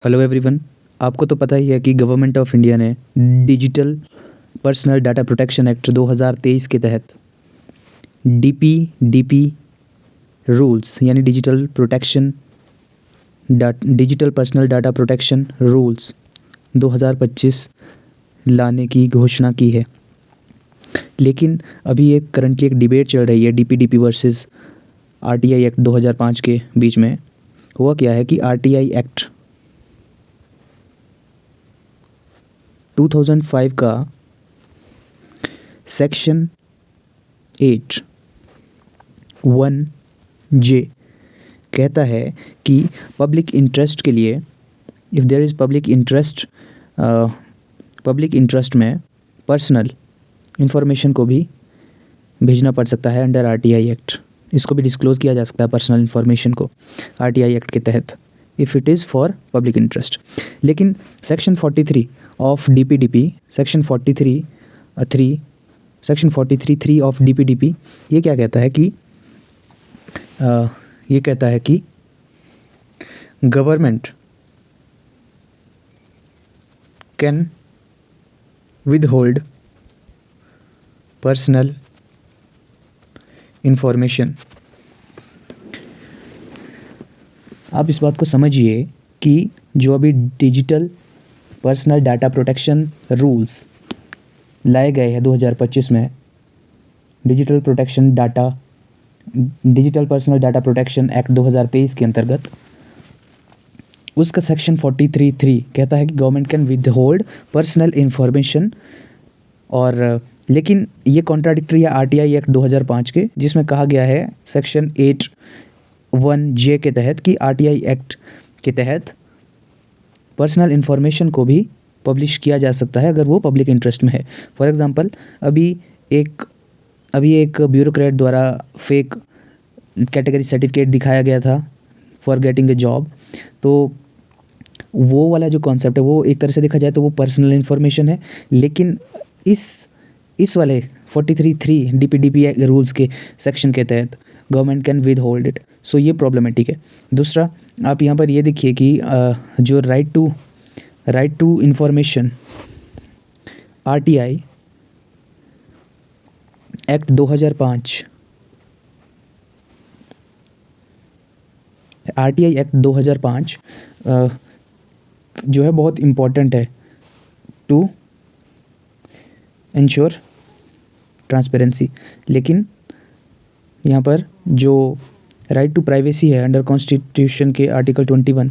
Hello everyone. आपको तो पता ही है कि गवर्नमेंट ऑफ इंडिया ने digital personal data protection act 2023 के तहत डीपीडीपी रूल्स यानी digital personal data protection rules 2025 लाने की घोषणा की है। लेकिन अभी करंटली एक डिबेट चल रही है डीपीडीपी वर्सेस आरटीआई एक्ट 2005 के बीच में। हुआ क्या है कि आरटीआई एक्ट 2005 का सेक्शन 8(1)(j कहता है कि पब्लिक इंटरेस्ट के लिए if there is public interest में पर्सनल इंफॉर्मेशन को भी भेजना पड़ सकता है अंडर आरटीआई एक्ट। इसको भी डिस्क्लोज़ किया जा सकता है पर्सनल इंफॉर्मेशन को आरटीआई एक्ट के तहत if it is for public interest. लेकिन section 43 of DPDP section 43(3) of DPDP ये क्या कहता है कि ये कहता है कि government can withhold personal information. आप इस बात को समझिए कि जो अभी digital personal data protection rules लाए गए हैं 2025 में digital personal data protection act 2023 के अंतर्गत, उसका सेक्शन 43(3) कहता है कि government can withhold personal information. और लेकिन ये कॉन्ट्राडिक्टरी है आरटीआई एक्ट 2005 के, जिसमें कहा गया है सेक्शन 8(1)(j के तहत कि आरटीआई एक्ट के तहत पर्सनल इंफॉर्मेशन को भी पब्लिश किया जा सकता है अगर वो पब्लिक इंटरेस्ट में है। फॉर एग्जांपल अभी एक ब्यूरोक्रेट द्वारा फेक कैटेगरी सर्टिफिकेट दिखाया गया था फॉर गेटिंग ए जॉब। तो वो वाला जो कॉन्सेप्ट है वो एक तरह से देखा जाए तो वो पर्सनल इन्फॉर्मेशन है, लेकिन इस वाले 43(3) डीपीडीपी रूल्स के सेक्शन के तहत government can withhold it. So ये प्रॉब्लमेटिक है। दूसरा, आप यहाँ पर ये देखिए कि जो right to information RTI act 2005 जो है बहुत इम्पोर्टेंट है टू इंश्योर ट्रांसपेरेंसी। लेकिन यहाँ पर जो राइट टू प्राइवेसी है अंडर कॉन्स्टिट्यूशन के आर्टिकल 21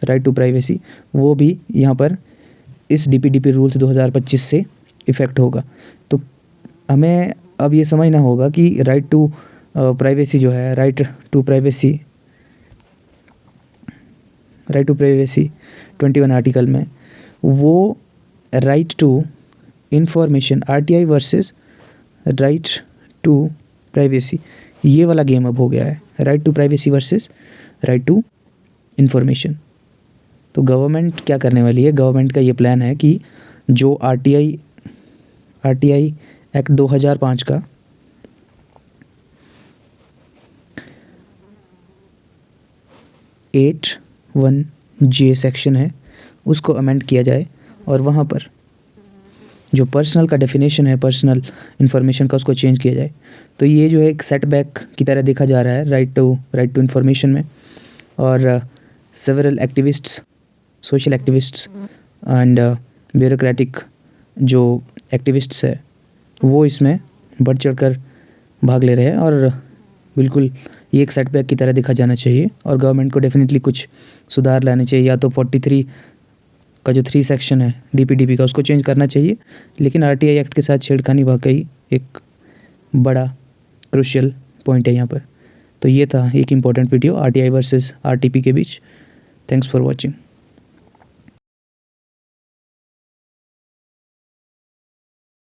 राइट टू प्राइवेसी, वो भी यहाँ पर इस डीपीडीपी रूल्स 2025 से इफ़ेक्ट होगा। तो हमें अब ये समझना होगा कि राइट टू प्राइवेसी जो है राइट टू प्राइवेसी 21 आर्टिकल में, वो right to information RTI versus right to privacy, ये वाला गेम अब हो गया है, right to privacy versus right to information. तो गवर्नमेंट क्या करने वाली है, गवर्नमेंट का ये प्लान है कि जो आरटीआई एक्ट 2005 का एट 1(j सेक्शन है उसको अमेंड किया जाए और वहाँ पर जो पर्सनल का डेफिनेशन है पर्सनल इन्फॉर्मेशन का उसको चेंज किया जाए। तो ये जो है एक सेटबैक की तरह देखा जा रहा है राइट टू इन्फॉर्मेशन में। और several activists, social activists and bureaucratic जो एक्टिविस्ट्स है वो इसमें बढ़ चढ़ कर भाग ले रहे हैं और बिल्कुल ये एक सेटबैक की तरह देखा जाना चाहिए और गवर्नमेंट को डेफिनेटली कुछ सुधार लाने चाहिए। या तो 43 का जो 3 सेक्शन है डीपीडीपी का उसको चेंज करना चाहिए, लेकिन आरटीआई एक्ट के साथ छेड़खानी वाकई एक बड़ा क्रूशियल पॉइंट है यहाँ पर। तो ये था एक important video RTI versus RTP के बीच। Thanks for watching.